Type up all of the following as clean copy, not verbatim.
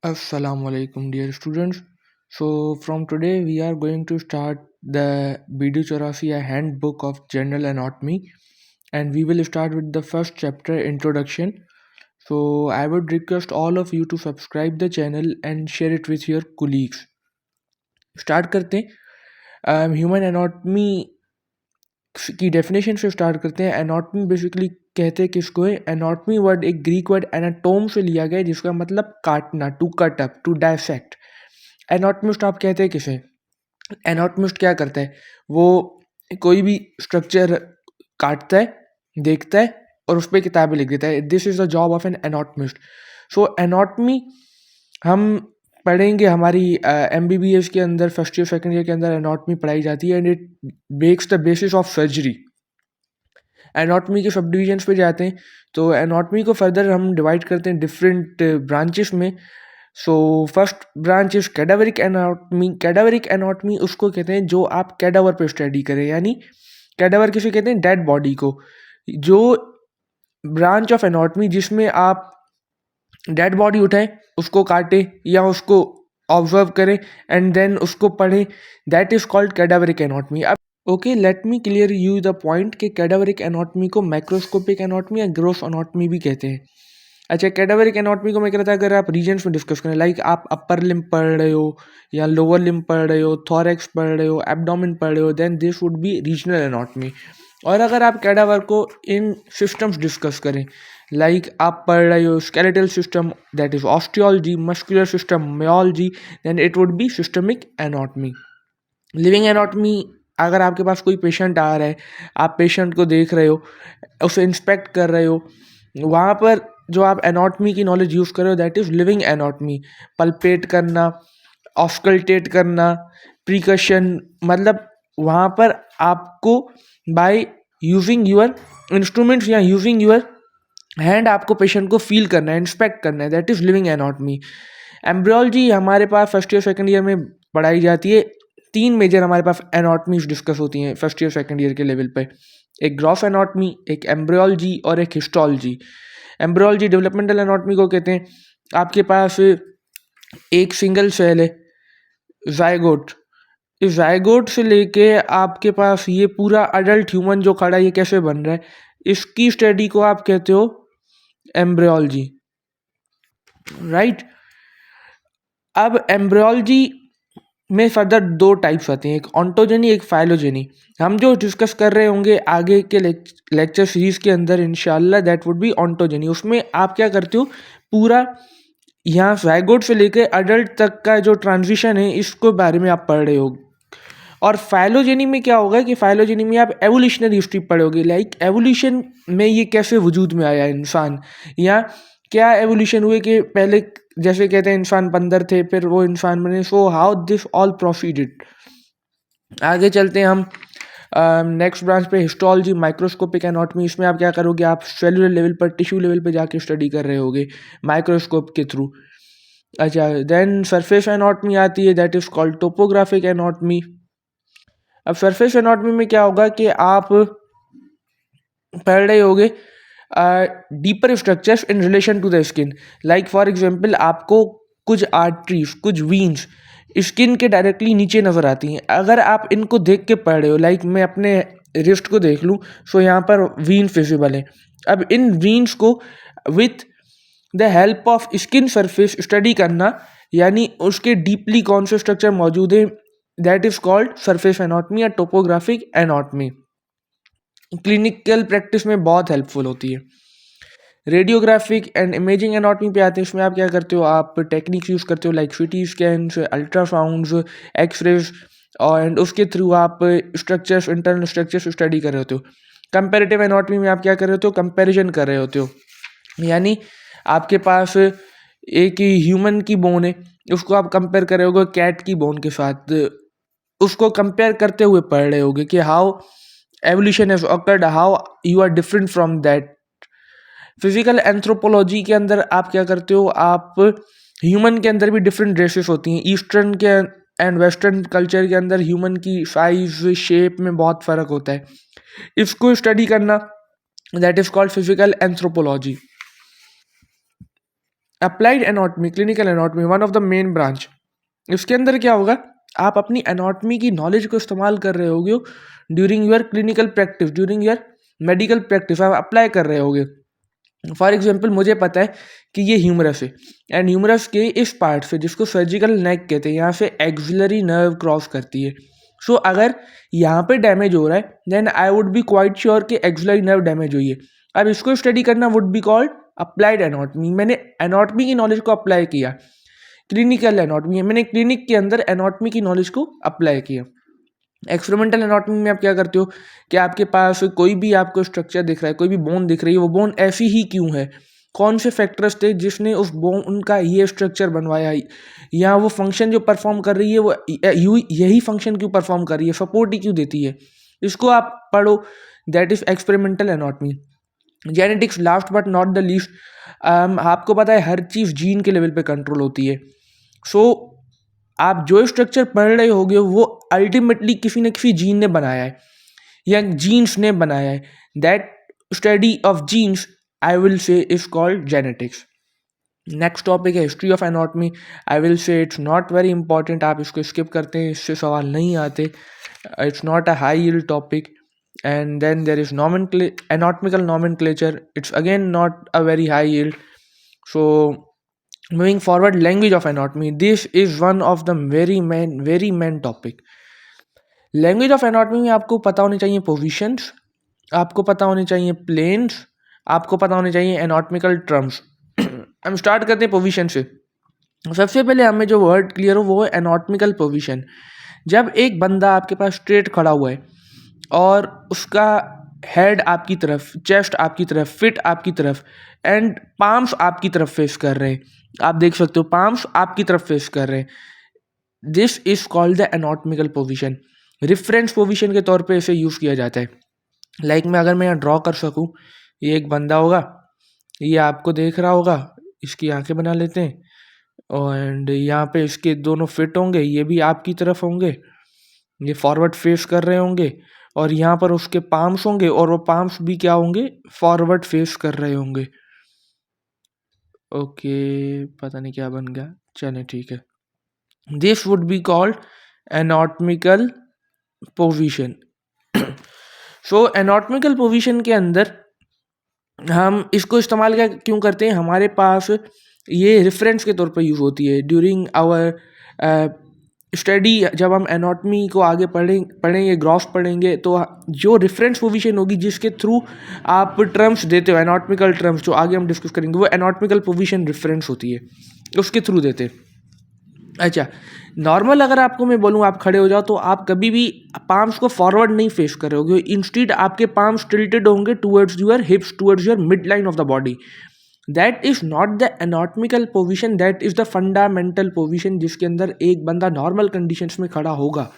Assalamu alaikum, dear students. So, from today, we are going to start the BD Chaurasia Handbook of General Anatomy, and we will start with the first chapter, Introduction. So, I would request all of you to subscribe the channel and share it with your colleagues. Start करते हैं human anatomy की definition से start करते हैं। Anatomy basically कहते हैं किसको है। एनाटॉमी वर्ड एक ग्रीक वर्ड एनाटोम से लिया गया है जिसका मतलब काटना, to cut up, to dissect. Anatomist आप कहते हैं किसे। एनाटॉमिस्ट क्या करता है, वो कोई भी स्ट्रक्चर काटता है, देखता है और उस पर किताबें लिख देता है। This is the job of an anatomist. So anatomy हम पढ़ेंगे हमारी एमबीबीएस के अंदर फर्स्ट ईयर सेकंड ईयर के अंदर एनाटॉमी पढ़ाई जाती है and it makes the basis of surgery. Anatomy के सब डिविजन्स पे जाते हैं तो एनाटॉमी को फर्दर हम डिवाइड करते हैं डिफरेंट ब्रांचेस में। So first branch is cadaveric anatomy. Cadaveric anatomy उसको कहते हैं जो आप कैडावर पे स्टडी करें, यानी कैडावर किसे कहते हैं, डेड बॉडी को। जो ब्रांच ऑफ एनाटॉमी जिसमें आप डेड बॉडी उठाएं, उसको काटें या उसको ऑब्जर्व करें एंड देन उसको पढ़ें, दैट इज कॉल्ड कैडावरिक एनाटॉमी। अब okay, let me clear you the point कि कैडावरिक एनाटॉमी को माइक्रोस्कोपिक एनाटॉमी या ग्रोस एनाटॉमी भी कहते हैं। अच्छा, कैडावरिक एनाटॉमी को मैं कहता अगर आप रीजन्स में डिस्कस करें, लाइक आप अपर लिम्ब पढ़ रहे हो या लोअर लिम्ब पढ़ रहे हो, थोरैक्स पढ़ रहे हो, एब्डोमेन पढ़ रहे हो, then this would be regional anatomy. और अगर आप कैडावर को इन सिस्टम्स डिस्कस करें, लाइक आप पढ़ रहे हो skeletal system, that is osteology, muscular system myology, then it would be systemic anatomy. Living anatomy, अगर आपके पास कोई पेशेंट आ रहा है, आप पेशेंट को देख रहे हो, उसे इंस्पेक्ट कर रहे हो, वहाँ पर जो आप एनाटॉमी की नॉलेज यूज़ कर रहे हो that is living anatomy. Palpate करना, ऑस्कल्टेट करना, प्रिकशन, मतलब वहाँ पर आपको बाय यूजिंग यूर इंस्ट्रूमेंट्स या यूजिंग यूर हैंड आपको पेशेंट को फील करना है, इंस्पेक्ट करना है, that is living anatomy. Embryology हमारे पास फर्स्ट ईयर सेकंड ईयर में पढ़ाई जाती है। तीन मेजर हमारे पास एनाटॉमीज डिस्कस होती हैं फर्स्ट ईयर सेकंड ईयर के लेवल पे। एक ग्रॉस एनाटॉमी, एक एम्ब्रियोलॉजी और एक हिस्टोलॉजी। एम्ब्रियोलॉजी डेवलपमेंटल एनाटॉमी को कहते हैं। आपके पास एक सिंगल सेल है, जायगोट। इस जायगोट से लेके आपके पास ये पूरा अडल्ट ह्यूमन जो खड़ा है ये कैसे बन रहा है, इसकी स्टडी को आप कहते हो एम्ब्रियोलॉजी, राइट। अब एम्ब्रियोलॉजी में फर्दर दो टाइप्स आते हैं, एक ऑन्टोजेनी, एक फाइलोजेनी। हम जो डिस्कस कर रहे होंगे आगे के लेक्चर सीरीज के अंदर इंशाल्लाह, दैट वुड बी ऑन्टोजेनी। उसमें आप क्या करते हो, पूरा यहाँ ज़ायगोट से लेकर अडल्ट तक का जो ट्रांजिशन है इसको बारे में आप पढ़ रहे हो। और फाइलोजेनी में क्या होगा कि फाइलोजेनी में आप एवोल्यूशनरी हिस्ट्री पढ़ोगे, लाइक एवोल्यूशन में ये कैसे वजूद में आया इंसान, या क्या एवोल्यूशन हुए कि पहले जैसे कहते हैं इंसान बंदर थे फिर वो इंसान बने। So how this all proceeded. आगे चलते हैं हम नेक्स्ट ब्रांच पे, हिस्टोलॉजी, माइक्रोस्कोपिक एनाटॉमी। इसमें आप क्या करोगे, आप सेलुलर लेवल पर, टिश्यू लेवल पे जाके स्टडी कर रहे होगे माइक्रोस्कोप के थ्रू। अच्छा, देन सरफेस एनाटॉमी आती है, that is called topographic anatomy. अब सरफेस एनाटॉमी में क्या होगा कि आप पढ़ रहे होगे deeper structures in relation to the skin. Like for example आपको कुछ आर्टरीज, कुछ वीन्स स्किन के डायरेक्टली नीचे नज़र आती हैं। अगर आप इनको देख के पढ़ रहे हो, लाइक मैं अपने रिस्ट को देख लूँ, सो यहाँ पर वीन विजिबल है। अब इन वीन्स को with the help of skin surface study करना, यानी उसके डीपली कौन से स्ट्रक्चर मौजूद है, that is called surface anatomy या टोपोग्राफिक एनाटॉमी। क्लिनिकल प्रैक्टिस में बहुत हेल्पफुल होती है। रेडियोग्राफिक एंड इमेजिंग एनाटॉमी पे आते हैं। इसमें आप क्या करते हो, आप टेक्निक्स यूज़ करते हो लाइक सीटी स्कैन्स, अल्ट्रासाउंड्स, एक्सरेज, एंड उसके थ्रू आप स्ट्रक्चर्स, इंटरनल स्ट्रक्चर्स स्टडी कर रहे होते हो। कंपैरेटिव एनाटॉमी में आप क्या कर रहे होते हो, कंपैरिजन कर रहे होते हो, यानी आपके पास एक ही ह्यूमन की बोन है, उसको आप कंपेयर कर रहे होगे कैट की बोन के साथ, उसको कंपेयर करते हुए पढ़ रहे होगे कि how evolution has occurred, how you are different from that. Physical anthropology के अंदर आप क्या करते हो, आप ह्यूमन के अंदर भी डिफरेंट रेसेस होती हैं। ईस्टर्न के एंड वेस्टर्न कल्चर के अंदर ह्यूमन की साइज, शेप में बहुत फ़र्क होता है। इसको स्टडी करना, that is called physical anthropology. Applied anatomy, clinical anatomy, one of the main branch. इसके अंदर क्या होगा, आप अपनी एनाटॉमी की नॉलेज को इस्तेमाल कर रहे होगे during your clinical practice, during your medical practice, आप अप्लाई कर रहे होगे। फॉर एग्जाम्पल मुझे पता है कि ये ह्यूमरस है, एंड ह्यूमरस के इस पार्ट से, जिसको सर्जिकल नेक कहते हैं, यहाँ से एक्सिलरी नर्व क्रॉस करती है। सो अगर यहाँ पे डैमेज हो रहा है, then I would be quite sure कि एक्सिलरी नर्व डैमेज हुई है। अब इसको स्टडी करना would be called applied anatomy. मैंने एनाटॉमी की नॉलेज को अप्लाई किया। क्लिनिकल एनाटॉमी, मैंने क्लिनिक के अंदर एनाटॉमी की नॉलेज को अप्लाई किया। एक्सपेरिमेंटल एनाटॉमी में आप क्या करते हो कि आपके पास कोई भी आपको स्ट्रक्चर दिख रहा है, कोई भी बोन दिख रही है, वो बोन ऐसी ही क्यों है, कौन से फैक्टर्स थे जिसने उस बोन उनका ये स्ट्रक्चर बनवाया, या वो फंक्शन जो परफॉर्म कर रही है वो यही फंक्शन क्यों परफॉर्म कर रही है, सपोर्ट ही क्यों देती है, इसको आप पढ़ो। That is experimental anatomy. Genetics, last but not the least, आपको पता है हर चीज़ जीन के लेवल पे कंट्रोल होती है। सो आप जो स्ट्रक्चर पढ़ रहे होगे वो अल्टीमेटली किसी न किसी जीन ने बनाया है या जीन्स ने बनाया है। That study of genes I will say is called genetics. Next topic है history of anatomy. I will say it's not very important, आप इसको स्किप करते हैं, इससे सवाल नहीं आते। It's not a high yield topic. And then there is anatomical nomenclature. It's again not a very high yield. So moving forward, language of anatomy. This is one of the very main topic. Language of anatomy में आपको पता होने चाहिए positions, आपको पता होने चाहिए planes, आपको पता होने चाहिए एनाटॉमिकल टर्म्स। हम स्टार्ट करते हैं पोजीशन से। सबसे पहले हमें जो वर्ड क्लियर हो वो है एनाटॉमिकल पोजीशन। जब एक बंदा आपके पास स्ट्रेट खड़ा हुआ है और उसका हेड आपकी तरफ, चेस्ट आपकी तरफ, फिट आपकी तरफ, एंड पाम्स आपकी तरफ फेस कर रहे हैं, आप देख सकते हो पाम्स आपकी तरफ फेस कर रहे हैं, this is called the anatomical position. Reference position के तौर पे इसे यूज़ किया जाता है। लाइक मैं अगर मैं यहाँ ड्रॉ कर सकूँ, ये एक बंदा होगा, ये आपको देख रहा होगा, इसकी आंखें बना लेते हैं, एंड यहाँ पे इसके दोनों फिट होंगे, ये भी आपकी तरफ होंगे, ये फॉरवर्ड फेस कर रहे होंगे, और यहाँ पर उसके पाम्स होंगे और वो पाम्स भी क्या होंगे, फॉरवर्ड फेस कर रहे होंगे। ओके, पता नहीं क्या बन गया, चले ठीक है। This would be called anatomical position. So anatomical position के अंदर हम इसको इस्तेमाल क्या क्यों करते हैं, हमारे पास ये रेफरेंस के तौर पर यूज़ होती है ड्यूरिंग आवर स्टडी। जब हम एनाटॉमी को आगे पढ़ेंगे ग्राफ्स पढ़ेंगे, तो जो रेफरेंस पोजीशन होगी जिसके थ्रू आप टर्म्स देते हो, एनाटॉमिकल टर्म्स जो आगे हम डिस्कस करेंगे, वो एनाटॉमिकल पोजीशन रेफरेंस होती है, उसके थ्रू देते हैं। अच्छा, नॉर्मल अगर आपको मैं बोलूँ आप खड़े हो जाओ, तो आप कभी भी पाम्स को फॉरवर्ड नहीं फेस कर रहे होगे, इंस्टेड आपके पाम्स टिल्टेड होंगे towards your hips, towards your mid line of the body. That is not the anatomical position, that is the fundamental position जिसके अंदर एक बंदा नॉर्मल कंडीशंस में खड़ा होगा।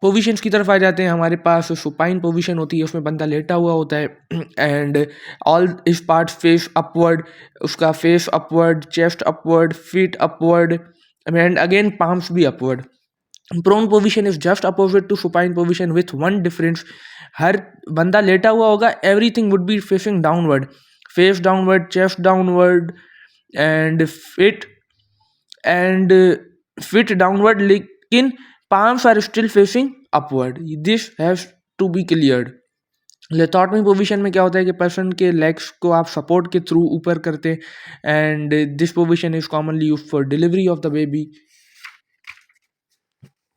पोजीशंस की तरफ आ जाते हैं, हमारे पास सुपाइन पोजीशन होती है, उसमें बंदा लेटा हुआ होता है, एंड ऑल इस पार्ट फेस अपवर्ड, उसका face upward, chest upward, feet upward, and again palms भी upward. Prone position is just opposite to supine position with one difference, हर बंदा लेटा हुआ होगा, everything would be facing downward, face downward, chest downward, and feet downward, लेकिन palms are still facing upward. This has to be cleared. Lithotomy position में क्या होता है कि पर्सन के लेग्स को आप सपोर्ट के थ्रू ऊपर करते हैं, and this position is commonly used for delivery of the baby.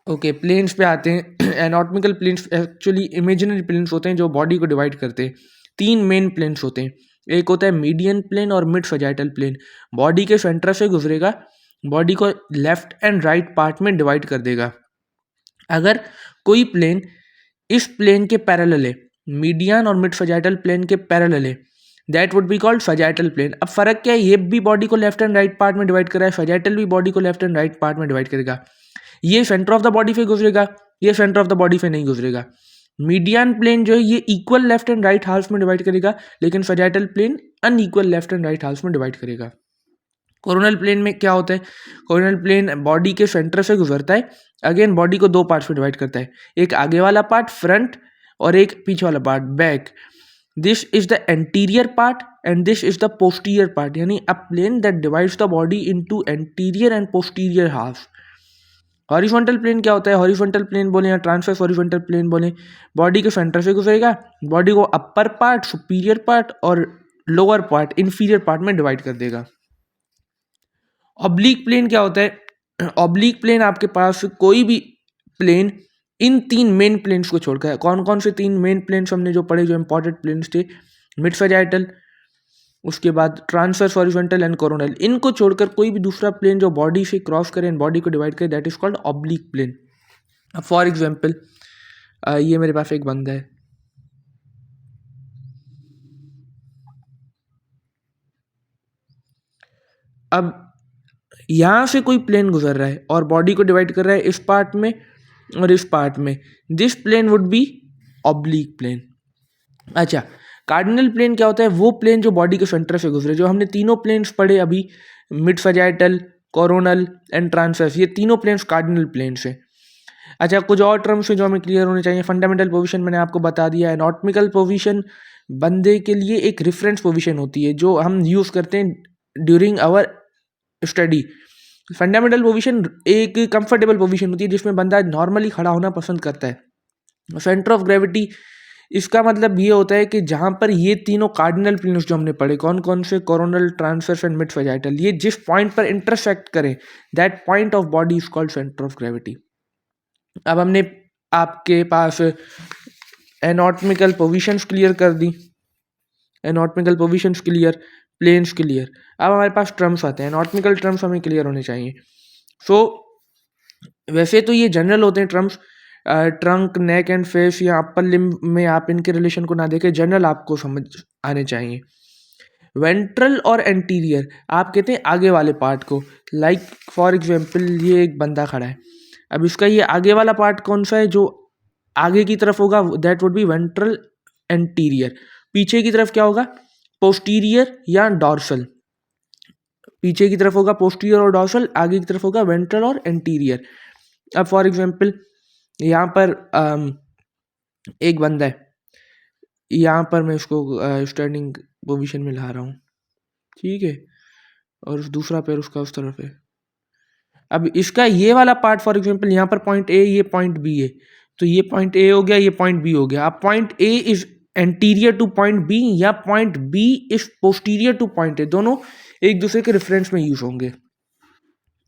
Okay, planes पे आते हैं। Anatomical planes actually imaginary planes होते हैं जो बॉडी को डिवाइड करते हैं। तीन मेन प्लेन्स होते हैं, एक होता है मीडियन प्लेन और मिड सजाइटल प्लेन, बॉडी के सेंटर से गुजरेगा, बॉडी को लेफ्ट एंड राइट पार्ट में डिवाइड कर देगा। अगर कोई प्लेन इस प्लेन के पैरेलल है, मीडियन और मिड सजाइटल प्लेन के पैरेलल है, that would be called sagittal plane. अब फर्क क्या है, ये भी बॉडी को लेफ्ट एंड राइट पार्ट में डिवाइड कर रहा है, सजाइटल भी बॉडी को लेफ्ट एंड राइट पार्ट में डिवाइड करेगा। ये सेंटर ऑफ द बॉडी पे गुजरेगा, ये सेंटर ऑफ द बॉडी पे नहीं गुजरेगा। मीडियन प्लेन जो है ये equal left and right half में डिवाइड करेगा, लेकिन sagittal plane unequal left and right half में डिवाइड करेगा। कोरोनल प्लेन में क्या होता है, कोरोनल प्लेन बॉडी के सेंटर से गुजरता है, अगेन बॉडी को दो पार्ट्स में डिवाइड करता है, एक आगे वाला पार्ट फ्रंट और एक पीछे वाला part back. This is the anterior part and this is the posterior part, यानी a plane that divides the body into anterior and posterior half. Horizontal plane क्या होता है? हॉरिजॉन्टल प्लेन बोले या ट्रांसवर्स हॉरिजॉन्टल प्लेन बोले, body के centre से गुजरेगा, बॉडी को अपर पार्ट, सुपीरियर पार्ट और लोअर पार्ट, इंफीरियर पार्ट में डिवाइड कर देगा। ऑब्लिक प्लेन क्या होता है? ऑब्लिक प्लेन आपके पास कोई भी प्लेन इन तीन मेन प्लेन्स को छोड़कर है। कौन कौन से तीन मेन प्लेन्स हमने जो पढ़े, जो इंपॉर्टेंट प्लेन्स थे? मिड सैजिटल, उसके बाद ट्रांसवर्स हॉरिजॉन्टल एंड कोरोनल। इनको छोड़कर कोई भी दूसरा प्लेन जो बॉडी से क्रॉस करे एंड बॉडी को डिवाइड करे, that is called oblique plane. For example ये मेरे पास एक बंदा है, अब यहाँ से कोई प्लेन गुजर रहा है और बॉडी को डिवाइड कर रहा है इस पार्ट में और इस पार्ट में, this plane would be oblique plane. अच्छा, कार्डिनल प्लेन क्या होता है? वो प्लेन जो बॉडी के सेंटर से गुजरे, जो हमने तीनों प्लेन्स पढ़े अभी, mid sagittal, coronal and transverse, ये तीनों प्लेन्स कार्डिनल प्लेन्स है। अच्छा, कुछ और टर्म्स हैं जो हमें क्लियर होने चाहिए। फंडामेंटल पोजीशन मैंने आपको बता दिया है। एनाटॉमिकल पोजीशन बंदे के लिए एक रेफरेंस पोजीशन होती है जो हम यूज़ करते हैं during our study. Fundamental position एक कंफर्टेबल पोजीशन होती है जिसमें बंदा नॉर्मली खड़ा होना पसंद करता है। सेंटर ऑफ ग्रेविटी, इसका मतलब ये होता है कि जहाँ पर ये तीनों कार्डिनल प्लेन्स जो हमने पढ़े, कौन कौन से? Coronal, transverse and mid sagittal, ये जिस पॉइंट पर इंटरसेक्ट करें, that point of body is called center of gravity. अब हमने आपके पास एनाटॉमिकल पोजीशंस क्लियर कर दी, anatomical positions clear, planes clear. अब हमारे पास टर्म्स आते हैं, एनाटॉमिकल टर्म्स हमें क्लियर होने चाहिए। सो वैसे तो ये जनरल होते हैं terms, trunk, neck and face या अपर लिम्ब में आप इनके रिलेशन को ना देखें, जनरल आपको समझ आने चाहिए। वेंट्रल और एंटीरियर आप कहते हैं आगे वाले पार्ट को, लाइक फॉर एग्जांपल ये एक बंदा खड़ा है, अब इसका ये आगे वाला पार्ट कौन सा है जो आगे की तरफ होगा? That would B ventral anterior. पीछे की तरफ क्या होगा? पोस्टीरियर या डॉर्सल। पीछे की तरफ होगा पोस्टीरियर और डॉर्सल, आगे की तरफ होगा वेंट्रल और एंटीरियर। अब फॉर एग्जांपल यहाँ पर एक बंदा है, यहाँ पर मैं इसको स्टैंडिंग पोजीशन में ला रहा हूँ, ठीक है, और दूसरा पैर उसका उस तरफ है। अब इसका ये वाला पार्ट फॉर एग्जांपल यहाँ पर पॉइंट ए, ये पॉइंट बी है, तो ये पॉइंट ए हो गया, ये पॉइंट बी हो गया। अब point A is anterior to point B या point B is posterior to point A, दोनों एक दूसरे के रेफरेंस में यूज होंगे।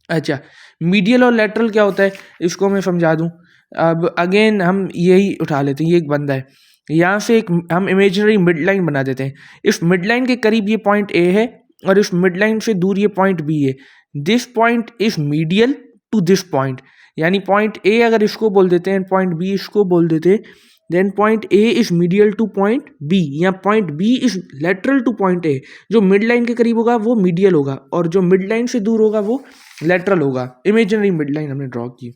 अच्छा, मीडियल और लेटरल क्या होता है, इसको मैं समझा दूं। अब अगेन हम यही उठा लेते हैं, ये एक बंदा है, यहाँ से एक हम इमेजिनरी मिड लाइन बना देते हैं। इस मिड लाइन के करीब ये पॉइंट ए है और इस मिड लाइन से दूर ये पॉइंट बी है। This point is medial to this point, यानी पॉइंट ए अगर इसको बोल देते हैं, पॉइंट बी इसको बोल देते हैं, then point A is medial to point B या point B is lateral to point A. जो मिड लाइन के करीब होगा वो मीडियल होगा और जो मिड लाइन से दूर होगा वो लेटरल होगा। इमेजिनरी मिड लाइन हमने ड्रॉ की।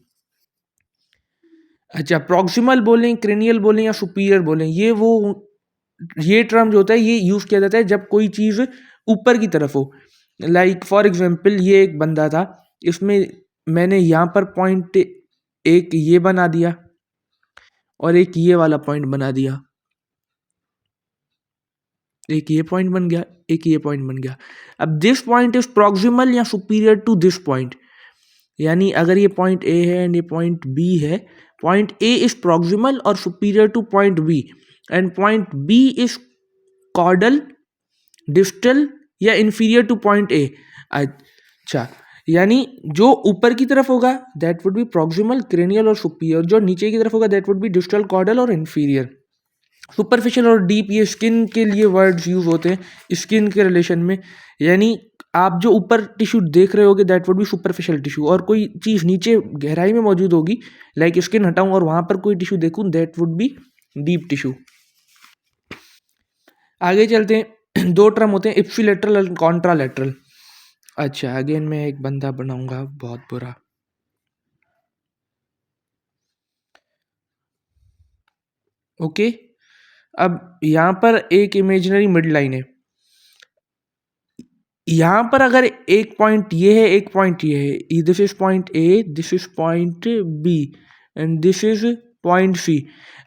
अच्छा, प्रॉक्सिमल बोलें, क्रेनियल बोलें या सुपीरियर बोलें, ये टर्म जो होता है ये यूज किया जाता है जब कोई चीज ऊपर की तरफ हो। लाइक फॉर एग्जांपल ये एक बंदा था, इसमें मैंने यहाँ पर पॉइंट एक ये बना दिया और एक ये वाला पॉइंट बना दिया, एक ये पॉइंट बन गया, एक ये पॉइंट बन गया। अब दिस पॉइंट इज प्रॉक्सिमल या सुपीरियर टू दिस पॉइंट, यानी अगर ये पॉइंट ए है एंड ये पॉइंट बी है, पॉइंट ए इज प्रॉक्सिमल और superior to point B and point B is caudal, distal या इंफीरियर टू पॉइंट ए। अच्छा, यानी जो ऊपर की तरफ होगा that would be proximal, cranial और सुपीरियर, जो नीचे की तरफ होगा that would be distal, caudal और इंफीरियर। सुपरफिशियल और डीप ये स्किन के लिए वर्ड्स यूज होते हैं स्किन के रिलेशन में, यानी आप जो ऊपर टिश्यू देख रहे होगे that would B superficial tissue, और कोई चीज़ नीचे गहराई में मौजूद होगी लाइक स्किन हटाऊं और वहां पर कोई टिश्यू देखूं that would B deep tissue. आगे चलते हैं, दो टर्म होते हैं इप्सिलेटरल और कॉन्ट्रालेटरल। अच्छा, अगेन मैं एक बंदा बनाऊंगा बहुत बुरा, ओके। अब यहाँ पर एक इमेजिनरी मिड लाइन है, यहाँ पर अगर एक पॉइंट ये है, एक पॉइंट ये है, this is point A, this is point B and this is point C.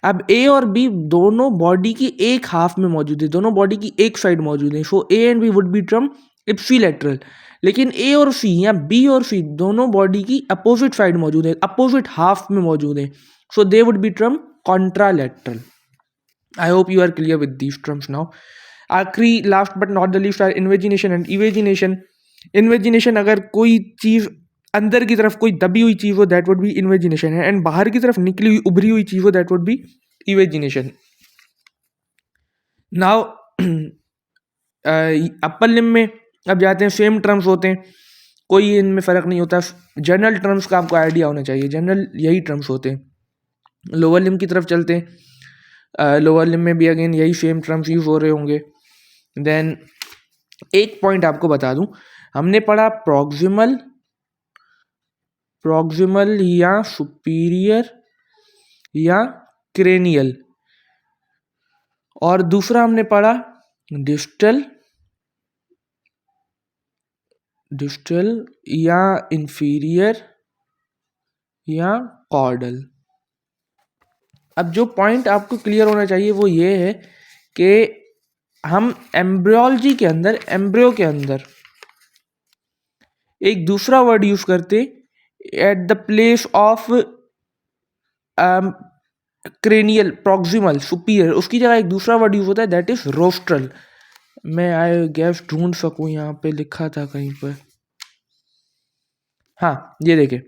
अब ए और बी दोनों बॉडी की एक हाफ में मौजूद है, दोनों बॉडी की एक साइड मौजूद है, so A and B would be term ipsilateral. लेकिन ए और सी या बी और सी दोनों बॉडी की अपोजिट साइड मौजूद है, अपोजिट हाफ में मौजूद है, so they would be term contralateral. I hope you are clear with these terms now. आखिरी last but not the least are invagination and evagination. Invagination, अगर कोई चीज़ अंदर की तरफ कोई दबी हुई चीज़ हो दैट वुड बी इन्वेजिनेशन है, एंड बाहर की तरफ निकली हुई उभरी हुई चीज़ हो that would be evagination. Now upper limb में अब जाते हैं, सेम टर्म्स होते हैं, कोई इनमें फ़र्क नहीं होता। जनरल टर्म्स का आपको आइडिया होना चाहिए, जनरल यही टर्म्स होते हैं। लोअर लिम्ब की तरफ चलते हैं, लोअर लिम्ब में भी अगेन यही सेम टर्म्स यूज हो रहे होंगे। देन एक पॉइंट आपको बता दूं, हमने पढ़ा प्रॉक्सिमल या सुपीरियर या क्रेनियल, और दूसरा हमने पढ़ा डिस्टल या इंफीरियर या कॉर्डल। अब जो पॉइंट आपको क्लियर होना चाहिए वो ये है कि हम एम्ब्रियोलॉजी के अंदर, एम्ब्रियो के अंदर एक दूसरा वर्ड यूज करते at the place of cranial, proximal, superior, उसकी जगह एक दूसरा वर्ड यूज होता है दैट इज रोस्ट्रल। मैं आई गेस ढूंढ सकूं, यहाँ पे लिखा था कहीं पर, हाँ ये देखिए,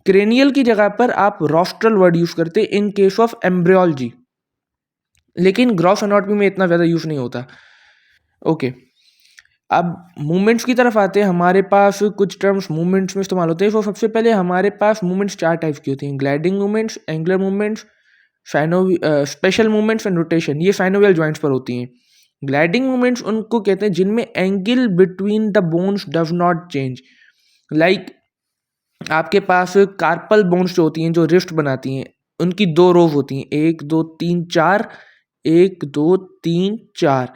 क्रेनियल की जगह पर आप रोस्ट्रल वर्ड यूज करते इन केस ऑफ एम्ब्रियोलॉजी, लेकिन ग्रॉस एनाटॉमी में इतना ज़्यादा यूज नहीं होता। ओके, अब मूवमेंट्स की तरफ आते हैं। हमारे पास कुछ टर्म्स मूवमेंट्स में इस्तेमाल होते हैं। तो सबसे पहले हमारे पास मूवमेंट्स 4 टाइप्स की होती हैं, gliding movements, angular movements, special movements and rotation. ये साइनोवियल जॉइंट्स पर होती हैं। ग्लाइडिंग मूवमेंट्स उनको कहते हैं जिनमें angle between the bones does not change. Like आपके पास कार्पल बोन्स जो होती हैं, जो रिस्ट बनाती हैं, उनकी 2 रोव होती हैं, 1 2 3 4, 1 2 3 4,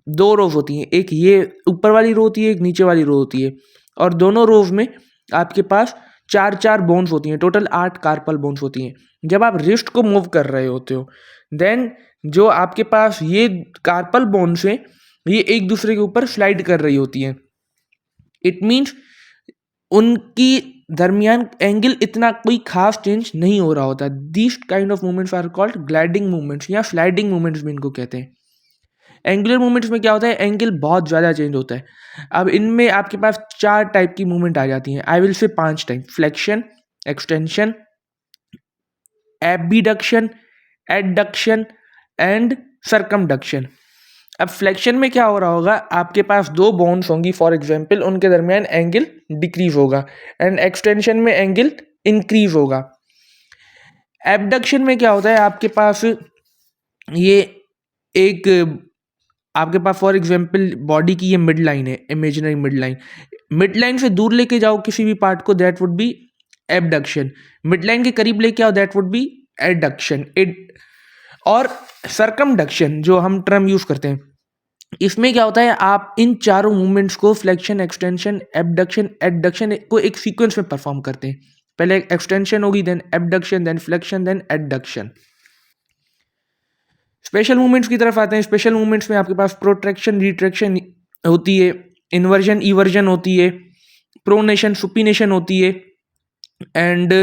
2 रोव होती हैं। एक ये ऊपर वाली रो होती है, एक नीचे वाली रो होती है, और दोनों रोव में आपके पास 4 बोन्स होती हैं, टोटल 8 कार्पल बोन्स होती हैं। जब आप रिस्ट को मूव कर रहे होते हो, देन जो आपके पास ये कार्पल बोन्स हैं, ये एक दूसरे के ऊपर स्लाइड कर रही होती हैं। इट मीन्स उनकी दरमियान एंगल इतना कोई खास चेंज नहीं हो रहा होता। This kind of movements are called gliding movements या स्लाइडिंग मूवमेंट्स भी इनको कहते हैं। एंगुलर मूवमेंट्स में क्या होता है, एंगल बहुत ज़्यादा चेंज होता है। अब इनमें आपके पास 4 टाइप की मूवमेंट आ जाती हैं, आई will say 5 type, flexion, extension, abduction, adduction and circumduction. अब फ्लेक्शन में क्या हो रहा होगा, आपके पास 2 बोन्स होंगी फॉर एग्जांपल, उनके दरमियान एंगल डिक्रीज होगा, एंड एक्सटेंशन में एंगल इंक्रीज होगा। एबडक्शन में क्या होता है, आपके पास ये एक, आपके पास फॉर एग्जांपल बॉडी की ये मिड लाइन है, इमेजिनरी मिड लाइन से दूर लेके जाओ किसी भी पार्ट को, that would B abduction. Mid line के करीब लेके आओ, दैट वुड बी एडक्शन। और सर्कमडक्शन जो हम टर्म यूज करते हैं, इसमें क्या होता है, आप इन चारों मूवमेंट्स को, फ्लेक्शन, एक्सटेंशन, एबडक्शन, एडक्शन को एक सीक्वेंस में परफॉर्म करते हैं। पहले एक्सटेंशन होगी, then abduction, then flexion, then adduction. Special movements की तरफ आते हैं। स्पेशल मूवमेंट्स में आपके पास प्रोट्रैक्शन, रिट्रैक्शन होती है, इन्वर्जन, इवर्जन होती है, प्रोनेशन, सुपिनेशन होती है, एंड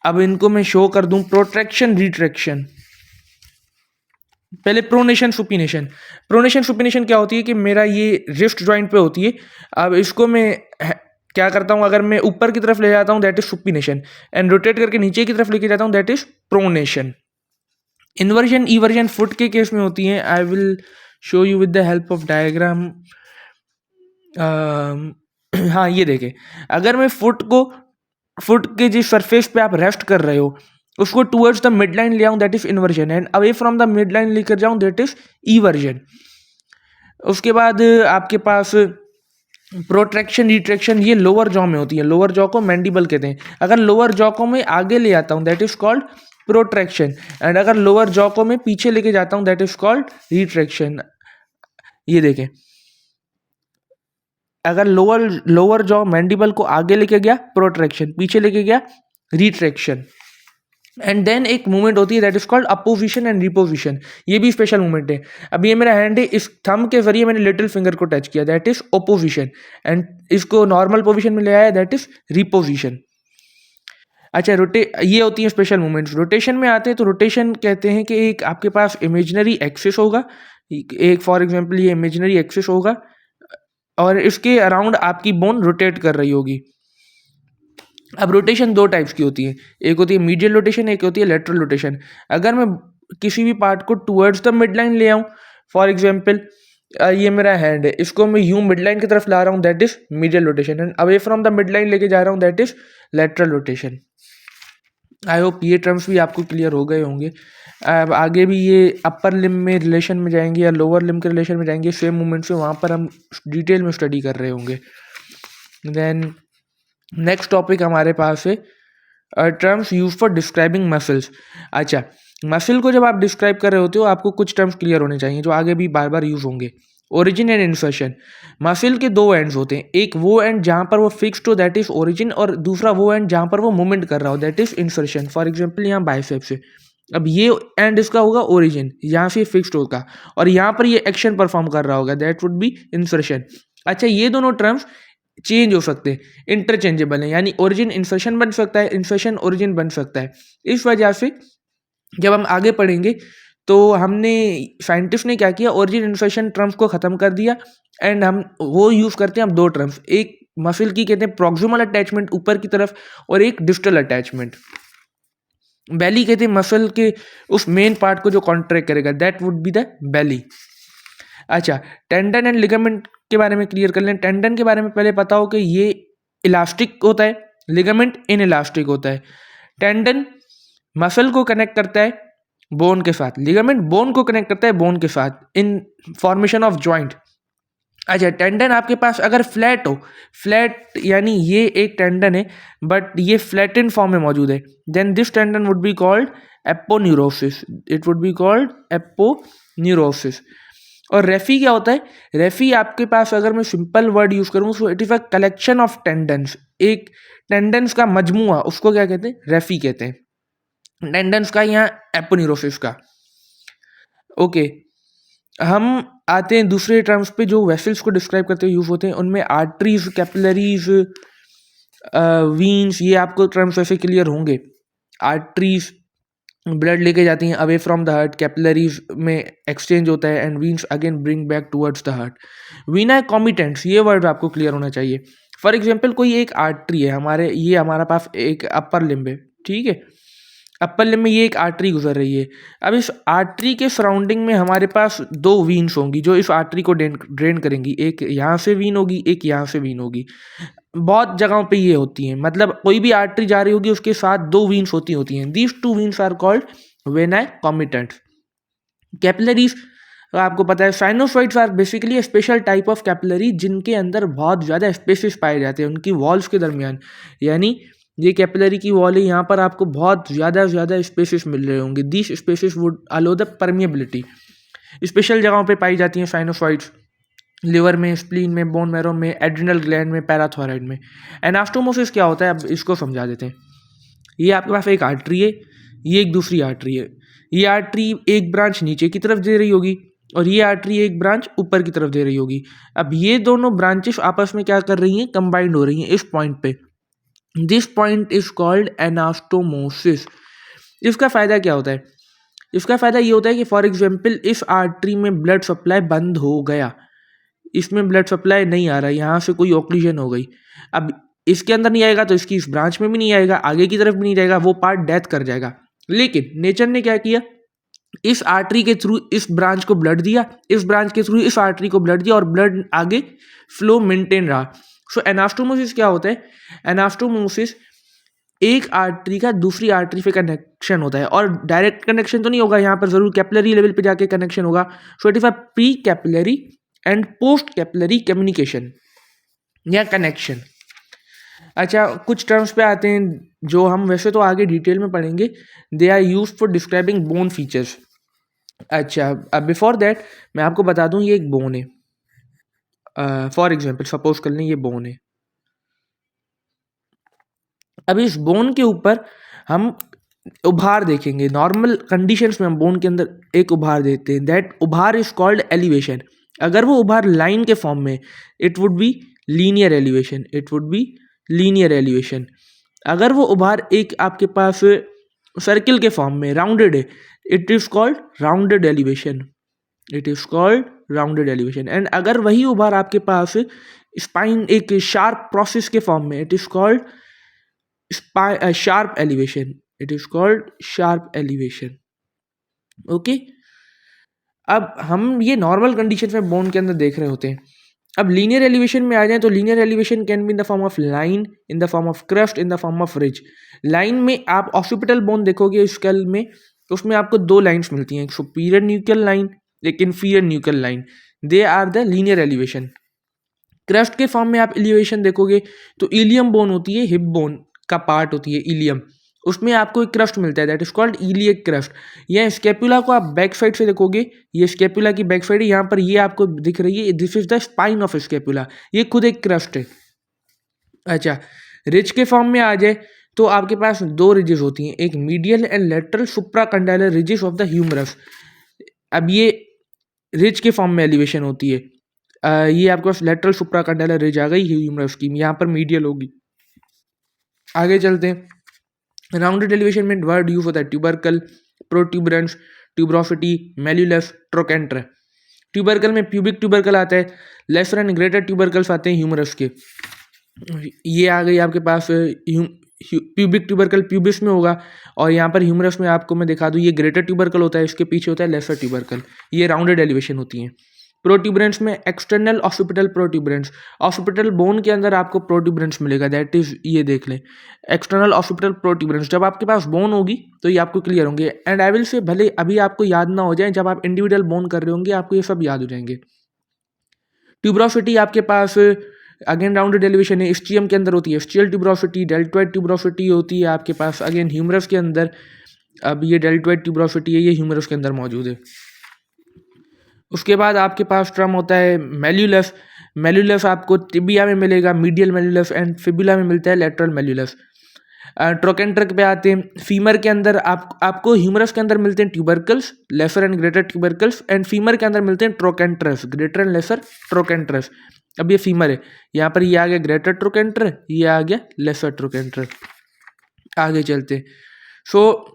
अब इनको मैं शो कर दूं, प्रोट्रैक्शन, रिट्रैक्शन। पहले प्रोनेशन, सुपिनेशन। प्रोनेशन सुपिनेशन क्या होती है कि मेरा ये रिस्ट जॉइंट पे होती है। अब इसको मैं क्या करता हूँ, अगर मैं ऊपर की तरफ ले जाता हूँ that is supination, and rotate करके नीचे की तरफ लेके जाता हूँ that is pronation. Inversion, eversion foot के केस में होती हैं। I will show you with the help of diagram. हाँ ये देखें, अगर मैं फुट के जिस सरफेस पे आप रेस्ट कर रहे हो उसको टूवर्ड्स द मिड लाइन ले आऊँ that is inversion, and away from the mid line लेकर जाऊँ दैट इज इवर्जन। उसके बाद आपके पास प्रोट्रैक्शन, रिट्रैक्शन, ये लोअर जॉ में होती है। लोअर जॉ को मैंडिबल कहते हैं। अगर लोअर जॉ को मैं आगे ले आता हूँ that is called protraction, and अगर लोअर जॉ को मैं पीछे लेके जाता हूँ दैट इज कॉल्ड रिट्रैक्शन। ये देखें, अगर लोअर जॉ मैंडिबल को आगे लेके गया प्रोट्रैक्शन, पीछे लेके गया रिट्रैक्शन। एंड देन एक मूवमेंट होती है that is called opposition and reposition, ये भी स्पेशल मूवमेंट है। अब ये मेरा हैंड है, इस थंब के जरिए मैंने लिटिल फिंगर को टच किया, दैट इज ओपोजिशन, एंड इसको नॉर्मल पोजिशन में ले आया, दैट इज रिपोजिशन। अच्छा, ये होती है स्पेशल मूवमेंट्स। रोटेशन में आते हैं तो रोटेशन कहते हैं कि एक आपके पास इमेजिनरी एक्सिस होगा, एक फॉर एग्जांपल ये इमेजिनरी एक्सिस होगा और इसके अराउंड आपकी बोन रोटेट कर रही होगी। अब रोटेशन दो टाइप्स की होती है, एक होती है मीडियल रोटेशन, एक होती है लेटरल रोटेशन। अगर मैं किसी भी पार्ट को टुवर्ड्स द मिड लाइन ले आऊँ, फॉर एग्जांपल ये मेरा हैंड है, इसको मैं यूं मिड लाइन की तरफ ला रहा हूँ, that is medial rotation, and away from the mid line लेके जा रहा हूँ, that is lateral rotation. I hope ये टर्म्स भी आपको क्लियर हो गए होंगे। अब आगे भी ये अपर लिम में रिलेशन में जाएंगे या लोअर लिम के रिलेशन में जाएंगे, सेम मूवमेंट से वहाँ पर हम डिटेल में स्टडी कर रहे होंगे। देन नेक्स्ट टॉपिक हमारे पास है terms use for describing muscles. अच्छा, मसल को जब आप डिस्क्राइब कर रहे होते हो आपको कुछ टर्म्स क्लियर होने चाहिए जो आगे भी बार बार यूज होंगे। Origin and insertion. मसल के दो एंड्स होते हैं, एक वो एंड जहाँ पर वो फिक्स्ड हो दैट इज ओरिजिन, और दूसरा वो एंड जहाँ पर वो मूवमेंट कर रहा हो that is insertion. For example यहाँ बाइसेप्स है, अब ये एंड इसका होगा ओरिजिन, यहाँ से फिक्स्ड होगा, और यहाँ पर ये एक्शन परफॉर्म कर रहा होगा, दैट वुड बी इंसर्शन। अच्छा, ये दोनों टर्म्स चेंज हो सकते हैं, इंटरचेंजेबल है, यानी ओरिजिन इंसर्शन बन सकता है, इंसर्शन ओरिजिन बन सकता है। इस वजह से जब हम आगे पढ़ेंगे तो हमने साइंटिस्ट ने क्या किया, ओरिजिन इंसर्शन टर्म्स को ख़त्म कर दिया एंड हम वो यूज़ करते हैं हम दो टर्म्स, एक मसल की कहते हैं प्रॉक्सिमल अटैचमेंट ऊपर की तरफ, और एक डिस्टल अटैचमेंट। बेली कहते हैं मसल के उस मेन पार्ट को जो कॉन्ट्रैक्ट करेगा, that would be the belly. अच्छा, टेंडन एंड लिगामेंट के बारे में क्लियर कर लें। टेंडन के बारे में पहले पता हो कि ये इलास्टिक होता है, लिगामेंट इन इलास्टिक होता है। टेंडन मसल को कनेक्ट करता है बोन के साथ, लिगामेंट बोन को कनेक्ट करता है बोन के साथ इन फॉर्मेशन ऑफ जॉइंट। अच्छा, टेंडन आपके पास अगर फ्लैट हो, फ्लैट यानी ये एक टेंडन है बट ये फ्लैटेंड फॉर्म में मौजूद है, then this tendon would be called aponeurosis, it would be called aponeurosis. और रेफी क्या होता है, रेफी आपके पास अगर मैं सिंपल वर्ड यूज करूँ so it is a collection of tendons, एक टेंडन्स का मजमुआ, उसको क्या कहते हैं, रेफी कहते हैं, टेंडन्स का या एपोन्यूरोसिस का। ओके, हम आते हैं दूसरे टर्म्स पे जो वेसल्स को डिस्क्राइब करते हुए यूज होते हैं, उनमें आर्टरीज, कैपिलरीज, वीन्स, ये आपको टर्म्स ऐसे क्लियर होंगे। आर्टरीज ब्लड लेके जाती हैं away from the heart, capillaries में एक्सचेंज होता है, and veins again bring back towards the heart. Vena comitantes, ये वर्ड आपको क्लियर होना चाहिए। फॉर एग्जाम्पल कोई एक आर्टरी है हमारे, ये हमारा पास एक अपर लिम्ब है, ठीक है, अपर लिम्ब में ये एक आर्टरी गुजर रही है। अब इस आर्टरी के सराउंडिंग में हमारे पास दो वीन्स होंगी जो इस आर्टरी को ड्रेन करेंगी, एक यहाँ से वीन होगी, एक यहाँ से वीन होगी। बहुत जगहों पे ये होती हैं, मतलब कोई भी आर्टरी जा रही होगी उसके साथ दो वीन्स होती हैं, these two veins are called venae comitantes. Capillaries आपको पता है, sinusoids are basically special type of capillary जिनके अंदर बहुत ज़्यादा स्पेसेस पाए जाते हैं उनकी वॉल्स के दरमियान, यानी ये कैपिलरी की वॉल है, यहाँ पर आपको बहुत ज़्यादा स्पेसेस मिल रहे होंगे, these spaces would aloe the permeability. Special जगहों पे पाई जाती हैं साइनोसॉइड्स, लिवर में, स्प्लीन में, बोन मैरो में, एड्रिनल ग्लैंड में, पैराथायरॉइड में। एनास्टोमोसिस क्या होता है, अब इसको समझा देते हैं। ये आपके पास एक आर्टरी है, ये एक दूसरी आर्टरी है, ये आर्टरी एक ब्रांच नीचे की तरफ दे रही होगी और ये आर्टरी एक ब्रांच ऊपर की तरफ दे रही होगी। अब ये दोनों ब्रांचेस आपस में क्या कर रही हैं, कंबाइंड हो रही हैं इस पॉइंट पे, this point is called anastomosis. इसका फ़ायदा क्या होता है, इसका फ़ायदा ये होता है कि फॉर एग्जाम्पल इस आर्टरी में ब्लड सप्लाई बंद हो गया, इसमें ब्लड सप्लाई नहीं आ रहा, यहाँ से कोई ऑक्लूजन हो गई, अब इसके अंदर नहीं आएगा तो इसकी इस ब्रांच में भी नहीं आएगा, आगे की तरफ भी नहीं जाएगा, वो पार्ट डेथ कर जाएगा। लेकिन नेचर ने क्या किया, इस आर्टरी के थ्रू इस ब्रांच को ब्लड दिया, इस ब्रांच के थ्रू इस आर्टरी को ब्लड दिया और ब्लड आगे फ्लो मेंटेन रहा। सो एनास्टोमोसिस क्या होता है, एनास्टोमोसिस एक आर्टरी का दूसरी आर्टरी पे कनेक्शन होता है, और डायरेक्ट कनेक्शन तो नहीं होगा, यहाँ पर जरूर कैपिलरी लेवल पे जाके कनेक्शन होगा। So it is a pre capillary and post capillary communication या कनेक्शन। अच्छा, कुछ टर्म्स पे आते हैं जो हम वैसे तो आगे डिटेल में पढ़ेंगे, they are use for describing bone features. अच्छा, अब बिफोर दैट मैं आपको बता दूं ये एक बोन है, फॉर एग्जांपल सपोज कर लें ये बोन है। अब इस बोन के ऊपर हम उभार देखेंगे। नॉर्मल कंडीशंस में हम बोन के अंदर एक उभार देते हैं, दैट उभार इज कॉल्ड एलिवेशन। अगर वो उभार लाइन के फॉर्म में, it would be linear elevation, it would be linear elevation. अगर वो उभार एक आपके पास सर्किल के फॉर्म में राउंडेड है, it is called rounded elevation, it is called rounded elevation. And अगर वही उभार आपके पास स्पाइन एक शार्प प्रोसेस के फॉर्म में, it is called sharp elevation, it is called sharp elevation. Okay, अब हम ये नॉर्मल कंडीशन में बोन के अंदर देख रहे होते हैं। अब लीनियर एलिवेशन में आ जाए तो linear elevation can be in the form of line, in the form of crust, in the form of ridge. Line में आप ऑक्सीपिटल बोन देखोगे स्कल में, तो उसमें आपको दो लाइंस मिलती हैं, एक सुपीरियर न्यूक्लियर लाइन, एक inferior nuchal line, they are the linear elevation. Crest के फॉर्म में आप एलिवेशन देखोगे तो इलियम बोन होती है, हिप बोन का पार्ट होती है इलियम, उसमें आपको एक क्रस्ट मिलता है, that is called iliac crust. या स्केपुला को आप बैक साइड से देखोगे, ये स्केपुला की बैक साइड है, यहाँ पर ये आपको दिख रही है, this is the spine of scapula, ये खुद एक क्रस्ट है। अच्छा, रिज के फॉर्म में आ जाए तो आपके पास दो रिजेस होती हैं, एक medial and lateral supracondylar ridges of the humerus. अब ये रिज के फॉर्म में एलिवेशन होती है। ये आपके पास लेटरल सुप्राकंडाइलर रिज आ गई ह्यूमरस की, यहाँ पर मीडियल होगी। आगे चलते हैं। राउंडेड एलिवेशन में वर्ड यूज होता है tubercle, protuberance, tuberosity, malleolus, trochanter. Tubercle में प्यूबिक ट्यूबरकल आता है, लेसर एंड ग्रेटर ट्यूबरकल्स आते हैं ह्यूमरस के। ये आ गई आपके पास प्यूबिक ट्यूबरकल प्यूबिस में होगा, और यहाँ पर ह्यूमरस में आपको मैं दिखा दूँ, ये ग्रेटर ट्यूबरकल होता है, इसके पीछे होता है लेसर ट्यूबरकल। ये राउंडेड एलिवेशन होती हैं। प्रोट्यूबरेंस में external occipital protuberance, occipital bone के अंदर आपको प्रोट्यूबरेंस मिलेगा, दैट इज, ये देख लें एक्सटर्नल ऑक्सीपिटल प्रोट्यूबरेंस। जब आपके पास बोन होगी तो ये आपको क्लियर होंगे। एंड आई विल से, भले अभी आपको याद ना हो जाए, जब आप इंडिविजुअल बोन कर रहे होंगे आपको ये सब याद हो जाएंगे। ट्यूबरोसिटी आपके पास अगेन राउंडेड एलिवेशन है, स्ट्रियम के अंदर होती है स्ट्रियल ट्यूबरोसिटी, डेल्टोइड ट्यूबरोसिटी होती है आपके पास अगेन ह्यूमरस के अंदर। अब ये डेल्टोइड ट्यूबरोसिटी है, ये ह्यूमरस के अंदर मौजूद है। उसके बाद आपके पास टर्म होता है मेल्यूलस। मेल्यूलस आपको टिबिया में मिलेगा, मीडियल मेल्यूलस, एंड फिबुला में मिलता है लेटरल मेल्यूलस। ट्रोकेंटर पे आते हैं। फीमर के अंदर आपको ह्यूमरस के अंदर मिलते हैं tubercles, lesser and greater tubercles, and femur के अंदर मिलते हैं trochanters, greater and lesser trochanters. अब ये फीमर है, यहाँ पर ये आ गया ग्रेटर ट्रोकेंटर, ये आ गया लेसर ट्रोकेंटर। आगे चलते। सो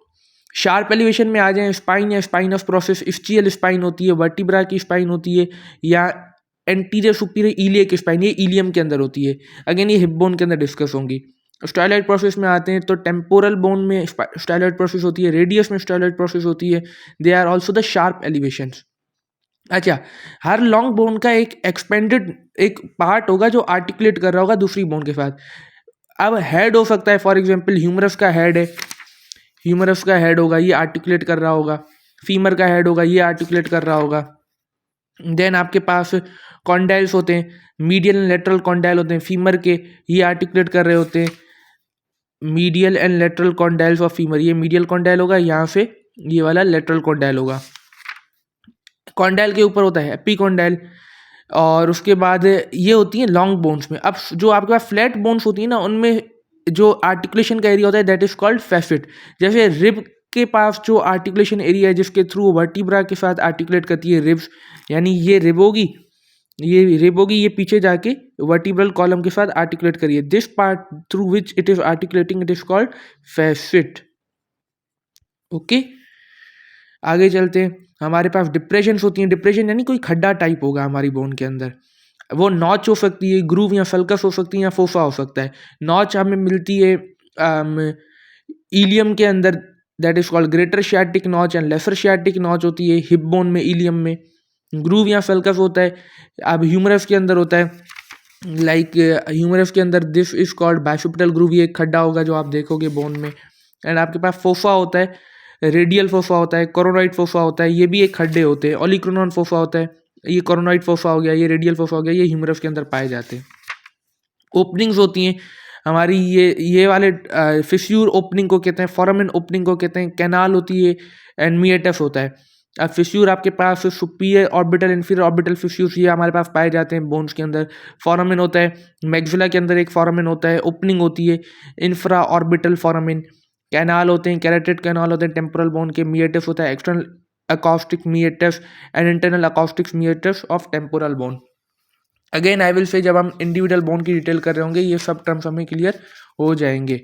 शार्प एलिवेशन में आ जाए, स्पाइन या spine of process, Stiell spine होती है, वर्टिब्रा की स्पाइन होती है, या एंटीरियर सुपीरियर इलियक स्पाइन, ये इलियम के अंदर होती है। अगेन ये हिप बोन के अंदर डिस्कस होंगी। स्टाइलॉइड प्रोसेस में आते हैं तो टेम्पोरल बोन में स्टाइलॉइड प्रोसेस होती है, रेडियस में स्टाइलॉइड प्रोसेस होती है, they are also the sharp elevations. अच्छा, हर लॉन्ग बोन का एक एक्सपेंडेड एक पार्ट होगा जो आर्टिकुलेट कर रहा होगा दूसरी बोन के साथ। अब हेड हो सकता है, फॉर एग्जांपल ह्यूमरस का हेड है, ह्यूमरस का हेड होगा, ये आर्टिकुलेट कर रहा होगा। फीमर का हेड होगा, ये आर्टिकुलेट कर रहा होगा। देन आपके पास कॉन्डाइल्स होते हैं, मीडियल एंड लेटरल कॉन्डाइल होते हैं फीमर के, ये आर्टिकुलेट कर रहे होते हैं। Medial and lateral condyles of femur, ये मीडियल कॉन्डाइल होगा, यहाँ से ये वाला लेटरल कॉन्डाइल होगा। कॉन्डाइल के ऊपर होता है एपीकॉन्डाइल, और उसके बाद ये होती है लॉन्ग बोन्स में। अब जो आपके पास फ्लैट बोन्स होती है ना, उनमें जो आर्टिकुलेशन का एरिया होता है दैट इज कॉल्ड फैसेट। जैसे रिब के पास जो आर्टिकुलेशन एरिया है जिसके थ्रू वर्टिब्रा के साथ आर्टिकुलेट करती है रिब्स, यानी ये रिब होगी, ये रिब होगी, ये पीछे जाके वर्टिब्रल कॉलम के साथ आर्टिकुलेट करिए, this part through which it is articulating, it is called facet. Okay, आगे चलते हैं। हमारे पास डिप्रेशन होती हैं। डिप्रेशन यानी कोई खड्डा टाइप होगा हमारी बोन के अंदर, वो नॉच हो सकती है, ग्रूव या सल्कस हो सकती है, या फोफा हो सकता है। नॉच हमें मिलती है इलियम के अंदर, that is called greater sciatic notch and lesser sciatic notch होती है हिप बोन में, इलियम में। ग्रूव या सल्कस होता है अब ह्यूमरस के अंदर होता है, लाइक ह्यूमरस के अंदर this is called bicipital groove, ये एक खड्डा होगा जो आप देखोगे बोन में। एंड आपके पास फोफा होता है, रेडियल फोफा होता है, कोरोनॉइड फोफा होता है, ये भी एक खड्डे होते हैं। ओलिक्रोनॉन फोफा होता है, ये कोरोनॉइड फोफा हो गया, ये रेडियल फोफा हो गया, ये ह्यूमरस के अंदर पाए जाते हैं। ओपनिंग्स होती हैं हमारी, ये वाले फिस्यूर ओपनिंग को कहते हैं, फोरामेन ओपनिंग को कहते हैं, कैनाल होती है, एंड मिएटस होता है। अब फिस्यूर आपके पास सुपीरियर ऑर्बिटल, इन्फीरियर ऑर्बिटल फिस्यूर, ये हमारे पास पाए जाते हैं बोन्स के अंदर। फोरामेन होता है, मैक्सिला के अंदर एक फोरामेन होता है, ओपनिंग होती है इंफ्रा ऑर्बिटल फोरामेन। कैनाल होते हैं, कैरोटिड कैनाल होते हैं टेम्पोरल बोन के, मिएटस होता है external acoustic meatus and internal acoustic meatus of temporal bone. Again I will से जब हम इंडिविजुअल बोन की डिटेल कर रहे होंगे ये सब टर्म्स हमें क्लियर हो जाएंगे।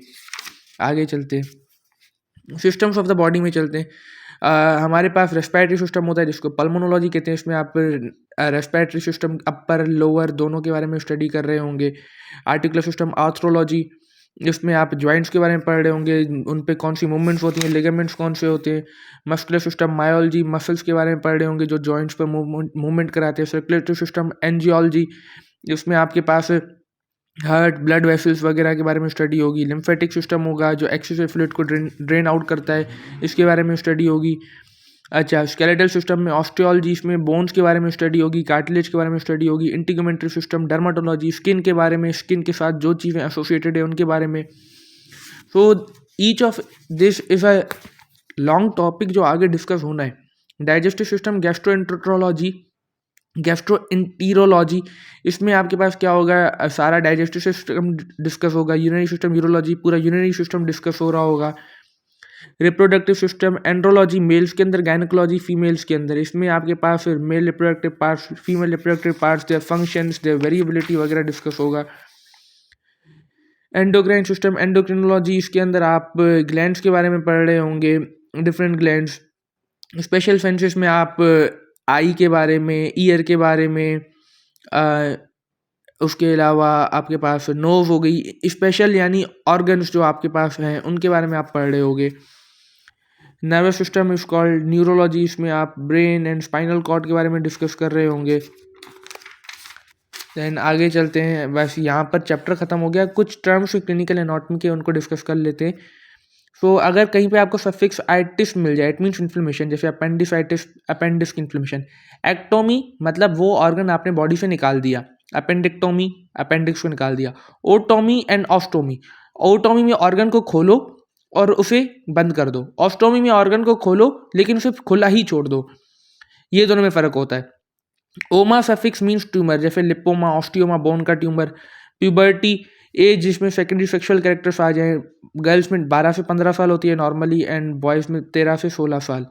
आगे चलते हैं, सिस्टम्स ऑफ द बॉडी में चलते हैं। हमारे पास रेस्पिरेटरी सिस्टम होता है जिसको पल्मोनोलॉजी कहते हैं। इसमें आप रेस्पिरेटरी सिस्टम अपर लोअर दोनों के बारे में स्टडी कर रहे होंगे। आर्टिकुलर सिस्टम आर्थ्रोलॉजी, इसमें आप जॉइंट्स के बारे में पढ़ रहे होंगे, उन पे कौन सी मूवमेंट्स होती हैं, लिगामेंट्स कौन से होते हैं। मस्कुलर सिस्टम मायोलॉजी, मसल्स के बारे में पढ़ रहे होंगे जो जॉइंट्स पर मूवमेंट कराते हैं। सर्कुलेटरी सिस्टम एंजियोलॉजी, इसमें आपके पास हार्ट ब्लड वेसल्स वगैरह के बारे में स्टडी होगी। लिम्फेटिक सिस्टम होगा जो एक्सेसिव फ्लूइड को ड्रेन आउट करता है, इसके बारे में स्टडी होगी। अच्छा, स्केलेटल सिस्टम में ऑस्टियोलॉजी, इसमें बोन्स के बारे में स्टडी होगी, कार्टिलेज के बारे में स्टडी होगी। इंटीग्यूमेंट्री सिस्टम डर्माटोलॉजी, स्किन के बारे में, स्किन के साथ जो चीज़ें एसोसिएटेड है उनके बारे में। So each of this is a long topic जो आगे डिस्कस होना है। डाइजेस्टिव सिस्टम गैस्ट्रोएंटरोलॉजी, गैस्ट्रोएंटीरोलॉजी, इसमें आपके पास क्या होगा, सारा डाइजेस्टिव सिस्टम डिस्कस होगा। यूरिनरी सिस्टम यूरोलॉजी, पूरा यूरिनरी सिस्टम डिस्कस हो रहा होगा। रिप्रोडक्टिव सिस्टम एंड्रोलॉजी, मेल्स के अंदर, गायनकोलॉजी फीमेल्स के अंदर। इसमें आपके पास male reproductive parts, female reproductive parts, their functions, their variability वगैरह डिस्कस होगा। एंडोक्राइन सिस्टम एंडोक्रिनोलॉजी, इसके अंदर आप ग्लैंड्स के बारे में पढ़ रहे होंगे, डिफरेंट ग्लैंड्स। स्पेशल सेंसेस में आप आई के बारे में, ईयर के बारे में, उसके अलावा आपके पास नोज हो गई, स्पेशल यानी ऑर्गन्स जो आपके पास हैं उनके बारे में आप पढ़ रहे होगे। Nervous system is called neurology, इसमें आप ब्रेन एंड स्पाइनल कॉर्ड के बारे में डिस्कस कर रहे होंगे। देन आगे चलते हैं, बस यहाँ पर चैप्टर ख़त्म हो गया। कुछ टर्म्स क्लिनिकल एनाटॉमी के उनको डिस्कस कर लेते हैं। सो अगर कहीं पे आपको सफिक्स आइटिस मिल जाए, इट मीन्स इन्फ्लेमेशन, जैसे अपेंडिसाइटिस, अपेंडिक्स की इन्फ्लेमेशन। एक्टोमी मतलब वो ऑर्गन आपने बॉडी से निकाल दिया, अपेंडिक्टोमी अपेंडिक्स को निकाल दिया। ओटोमी एंड ऑस्टोमी, ओटोमी में ऑर्गन को खोलो और उसे बंद कर दो, ऑस्टोमी में ऑर्गन को खोलो लेकिन उसे खुला ही छोड़ दो, ये दोनों में फ़र्क होता है। ओमा सफिक्स मीन्स ट्यूमर, जैसे लिपोमा, ऑस्टियोमा बोन का ट्यूमर। प्यूबर्टी एज जिसमें सेकेंडरी सेक्सुअल कैरेक्टर्स आ जाएं, गर्ल्स में 12 से 15 साल होती है नॉर्मली एंड बॉयज़ में 13 से 16 साल।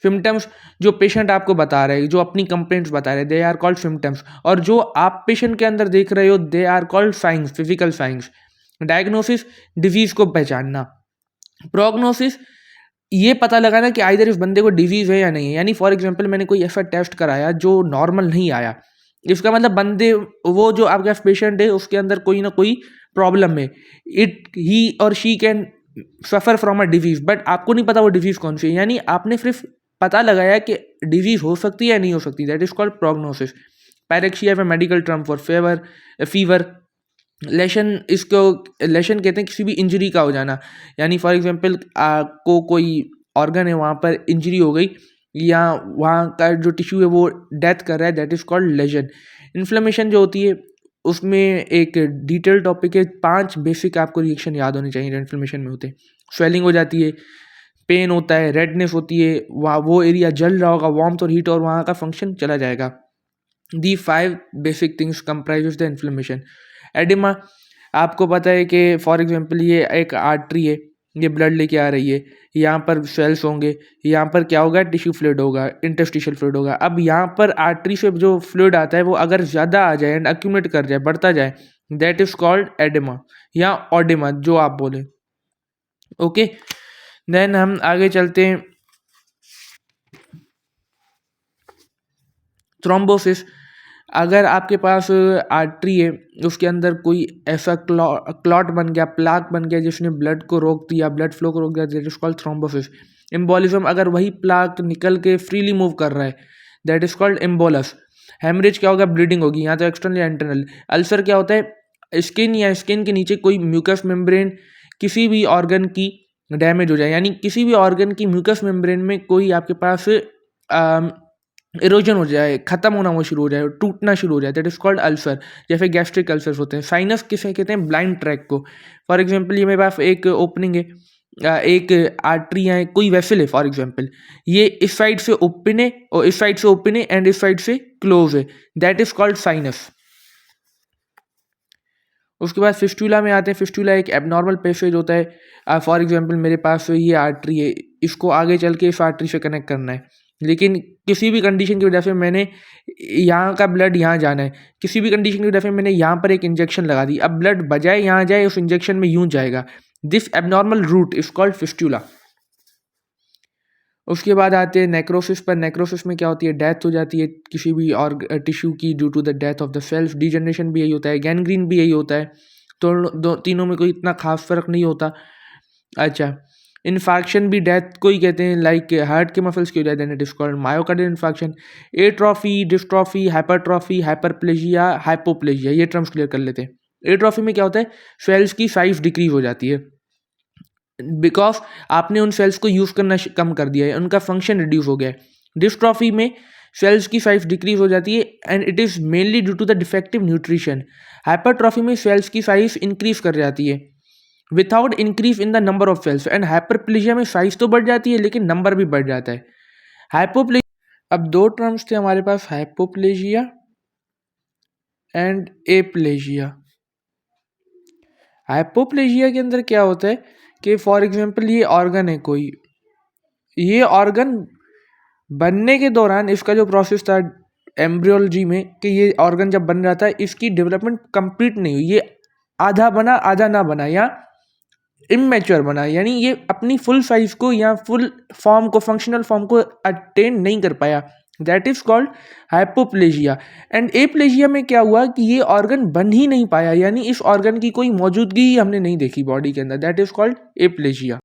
सिम्टम्स जो पेशेंट आपको बता रहे हैं, जो अपनी कंप्लेंट्स बता रहे हैं, दे आर कॉल्ड सिम्टम्स। और जो आप पेशेंट के अंदर देख रहे हो they are called signs, physical signs. Diagnosis disease को पहचानना। प्रोग्नोसिस ये पता लगाना कि आइदर इस बंदे को डिजीज़ है या नहीं है। यानी फॉर एग्जांपल मैंने कोई ऐसा टेस्ट कराया जो नॉर्मल नहीं आया, इसका मतलब बंदे, वो जो आपके पास पेशेंट है उसके अंदर कोई ना कोई प्रॉब्लम है। ही और she can suffer from a disease, but आपको नहीं पता वो डिजीज़ कौन सी है। यानी आपने सिर्फ पता लगाया कि डिजीज़ हो सकती है या नहीं हो सकती, that is called prognosis. Pyrexia है मेडिकल टर्म फॉर फीवर। लेशन, इसको लेशन कहते हैं किसी भी इंजरी का हो जाना। यानी फॉर एग्जांपल को कोई ऑर्गन है वहाँ पर इंजरी हो गई या वहाँ का जो टिश्यू है वो डेथ कर रहा है, that is called lesion. Inflammation जो होती है उसमें एक डिटेल टॉपिक है, 5 बेसिक आपको रिएक्शन याद होने चाहिए इन्फ्लेमेशन में होते हैं। स्वेलिंग हो जाती है, पेन होता है, रेडनेस होती है, वहाँ वो एरिया जल रहा होगा, वार्मथ और हीट, और वहाँ का फंक्शन चला जाएगा। दी 5 basic things comprise the inflammation. Oedema, आपको पता है कि फॉर एग्जांपल ये एक आर्टरी है, ये ब्लड लेके आ रही है, यहाँ पर सेल्स होंगे, यहाँ पर क्या होगा, टिश्यू फ्लूइड होगा, इंटरस्टिशियल फ्लूइड होगा। अब यहाँ पर आर्टरी से जो फ्लूइड आता है वो अगर ज़्यादा आ जाए एंड अक्यूमुलेट कर जाए, बढ़ता जाए, दैट इज़ कॉल्ड एडिमा या ऑडिमा, जो आप बोले। ओके, देन हम आगे चलते हैं। थ्रोम्बोसिस, अगर आपके पास आर्टरी है उसके अंदर कोई ऐसा क्लॉट बन गया, प्लाक बन गया जिसने ब्लड को रोक दिया, ब्लड फ्लो को रोक दिया, that is called thrombosis. Embolism, अगर वही प्लाक निकल के फ्रीली मूव कर रहा है, that is called embolus. Haemorrhage क्या होगा, ब्लीडिंग होगी, यहाँ तो एक्सटर्नल या इंटरनल। अल्सर क्या होता है, स्किन या स्किन के नीचे कोई म्यूकस मेम्ब्रेन किसी भी ऑर्गन की डैमेज हो जाए, यानी किसी भी ऑर्गन की म्यूकस मेम्ब्रेन में कोई आपके पास इरोजन हो जाए, खत्म होना वो शुरू हो जाए, टूटना शुरू हो जाए, दैट इज कॉल्ड अल्सर। जैसे गैस्ट्रिक अल्सर्स होते हैं। साइनस किसे कहते हैं, ब्लाइंड ट्रैक को। फॉर एग्जांपल ये मेरे पास एक ओपनिंग है, एक आर्टरी है, कोई वेसल है फॉर एग्जांपल, ये इस साइड से ओपन है और इस साइड से ओपन है एंड इस साइड से क्लोज है, दैट इज कॉल्ड साइनस। उसके बाद फिस्टूला में आते हैं। फिस्टूला एक एबनॉर्मल पैसेज होता है। फॉर एग्जांपल मेरे पास ये आर्टरी है, इसको आगे चल के इस आर्टरी से कनेक्ट करना है, लेकिन किसी भी कंडीशन की वजह से मैंने यहाँ का ब्लड यहाँ जाना है, किसी भी कंडीशन की वजह से मैंने यहाँ पर एक इंजेक्शन लगा दी, अब ब्लड बजाय यहाँ जाए उस इंजेक्शन में यूँ जाएगा। This abnormal route is called fistula. उसके बाद आते हैं नेक्रोसिस पर। नेक्रोसिस में क्या होती है, डेथ हो जाती है किसी भी और टिश्यू की due to the death of the cells. Degeneration भी यही होता है, गैंग्रीन भी यही होता है। तो तीनों में कोई इतना खास फर्क नहीं होता। अच्छा, इन्फार्क्शन भी डेथ को ही कहते हैं, लाइक हार्ट के मसल्स की हो जाए, it is called myocardial infarction. Atrophy, dystrophy, hypertrophy, hyperplasia, hypoplasia, ये टर्म्स क्लियर कर लेते हैं। एट्रॉफी में क्या होता है, सेल्स की साइज डिक्रीज हो जाती है बिकॉज आपने उन सेल्स को यूज़ करना कम कर दिया है, उनका फंक्शन रिड्यूस हो गया है। डिस्ट्रॉफी में सेल्स की साइज डिक्रीज हो जाती है and it is mainly due to the defective nutrition. Hypertrophy में सेल्स की साइज इंक्रीज कर जाती है without increase in the number of cells. And hyperplasia में साइज तो बढ़ जाती है लेकिन नंबर भी बढ़ जाता है। हाइपोप्लेजिया, अब दो टर्म्स थे हमारे पास, हाइपोप्लेजिया एंड एप्लेजिया। हाइपोप्लेजिया के अंदर क्या होता है कि फॉर एग्जांपल ये ऑर्गन है कोई, ये ऑर्गन बनने के दौरान इसका जो प्रोसेस था एम्ब्रियोलॉजी में कि ये ऑर्गन जब बन रहा था इसकी डेवलपमेंट कंप्लीट नहीं हुई, ये आधा बना आधा ना बना या इमेच्योर बना, यानी ये अपनी फुल साइज को या फुल फॉर्म को, फंक्शनल फॉर्म को अटेन नहीं कर पाया। That is called hypoplasia. And aplasia में क्या हुआ कि ये ऑर्गन बन ही नहीं पाया, यानी इस ऑर्गन की कोई मौजूदगी ही हमने नहीं देखी बॉडी के अंदर। That is called aplasia.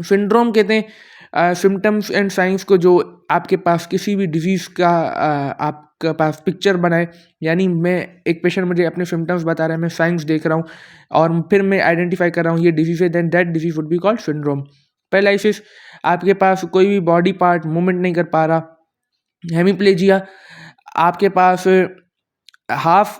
Syndrome कहते हैं सिम्टम्स एंड साइंस को जो आपके पास किसी भी डिजीज़ का आपके पास पिक्चर बनाए, यानी मैं एक पेशेंट मुझे अपने सिम्टम्स बता रहा है, मैं साइंस देख रहा हूँ और फिर मैं आइडेंटिफाई कर रहा हूँ ये डिजीज़ है, then that disease would be called syndrome. Paralysis, आपके पास कोई भी बॉडी पार्ट मूवमेंट नहीं कर पा रहा। हेमीप्लेजिया, आपके पास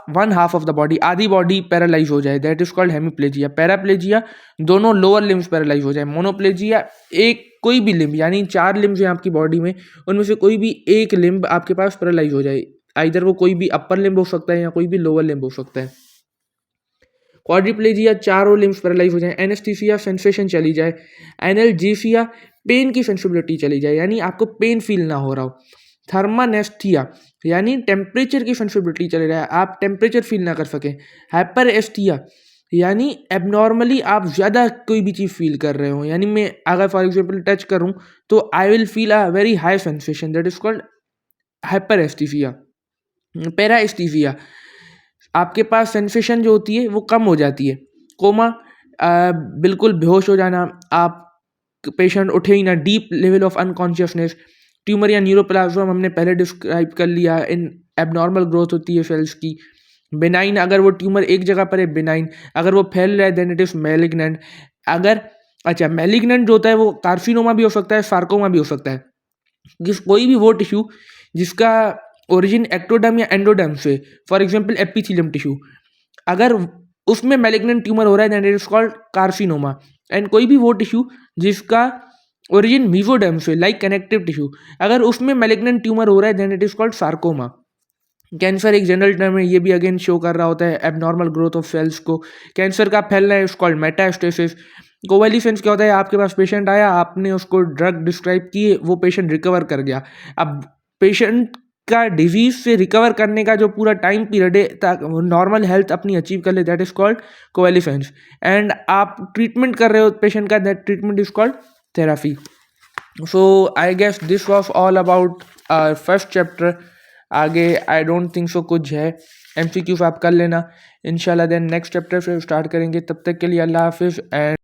one half of the body, आधी बॉडी पैरालाइज हो जाए, that is called hemiplegia. Paraplegia, दोनों लोअर लिम्स पैरालाइज हो जाए। मोनोप्लेजिया, एक कोई भी लिम्ब, यानी 4 लिम्स हैं आपकी बॉडी में, उनमें से कोई भी एक लिम्ब आपके पास पैरालाइज हो जाए, आइदर वो कोई भी अपर लिम्ब हो सकता है या कोई भी लोअर लिम्ब हो सकता है। क्वाड्रिप्लेजिया, चारों लिम्स पैरालाइज हो जाए। एनेस्थीसिया, सेंसेशन चली जाए। एनाल्जेसिया, पेन की सेंसिबिलिटी चली जाए, यानी आपको पेन फील ना हो रहा हो। थर्मानेस्थिया, यानी टेम्परेचर की सेंसिबिलिटी चले जाए, आप टेम्परेचर फील ना कर सकें। हाइपर एस्टिया, यानी एबनॉर्मली आप ज़्यादा कोई भी चीज़ फील कर रहे हो, यानी मैं अगर फॉर एग्जांपल टच करूं तो I will feel a very high sensation, that is called hyperesthesia. Paresthesia, आपके पास सेंसेशन जो होती है वो कम हो जाती है। कोमा, बिल्कुल बेहोश हो जाना, आप पेशेंट उठे ही ना, deep level of unconsciousness. Tumour या न्यूरोप्लाज्मा हमने पहले डिस्क्राइब कर लिया, इन एबनॉर्मल ग्रोथ होती है सेल्स की। बेनाइन, अगर वो ट्यूमर एक जगह पर है बेनाइन, अगर वो फैल रहा है देन इट इज मैलिग्नेंट। अगर अच्छा, मैलिग्नेंट जो होता है वो कार्सिनोमा भी हो सकता है, सार्कोमा भी हो सकता है। कोई भी वो टिश्यू जिसका ओरिजिन एक्टोडर्म या एंडोडर्म से, फॉर एग्जांपल एपिथेलियम टिश्यू, अगर उसमें मैलिग्नेंट ट्यूमर हो रहा है then it is called carcinoma. And कोई भी वो टिश्यू जिसका ओरिजिन मीजोडर्म से, लाइक कनेक्टिव टिश्यू, अगर उसमें मैलिग्नेंट ट्यूमर हो रहा है then it is called sarcoma. Cancer एक जनरल टर्म है, ये भी अगेन शो कर रहा होता है एबनॉर्मल ग्रोथ ऑफ सेल्स को। कैंसर का फैलना है, इज कॉल्ड मेटास्टेसिस। कोवेलिसेंस क्या होता है, आपके पास पेशेंट आया, आपने उसको ड्रग डिस्क्राइब की, वो पेशेंट रिकवर कर गया, अब पेशेंट का डिजीज से रिकवर करने का जो पूरा टाइम पीरियड है नॉर्मल हेल्थ अपनी अचीव कर ले, that is called convalescence. And आप ट्रीटमेंट कर रहे हो पेशेंट का, that treatment is called therapy. So I guess this was all about first chapter. आगे आई डोंट थिंक सो कुछ है, MCQ आप कर लेना इंशाल्लाह, देन नेक्स्ट चैप्टर फिर स्टार्ट करेंगे। तब तक के लिए अल्लाह हाफिज़ एंड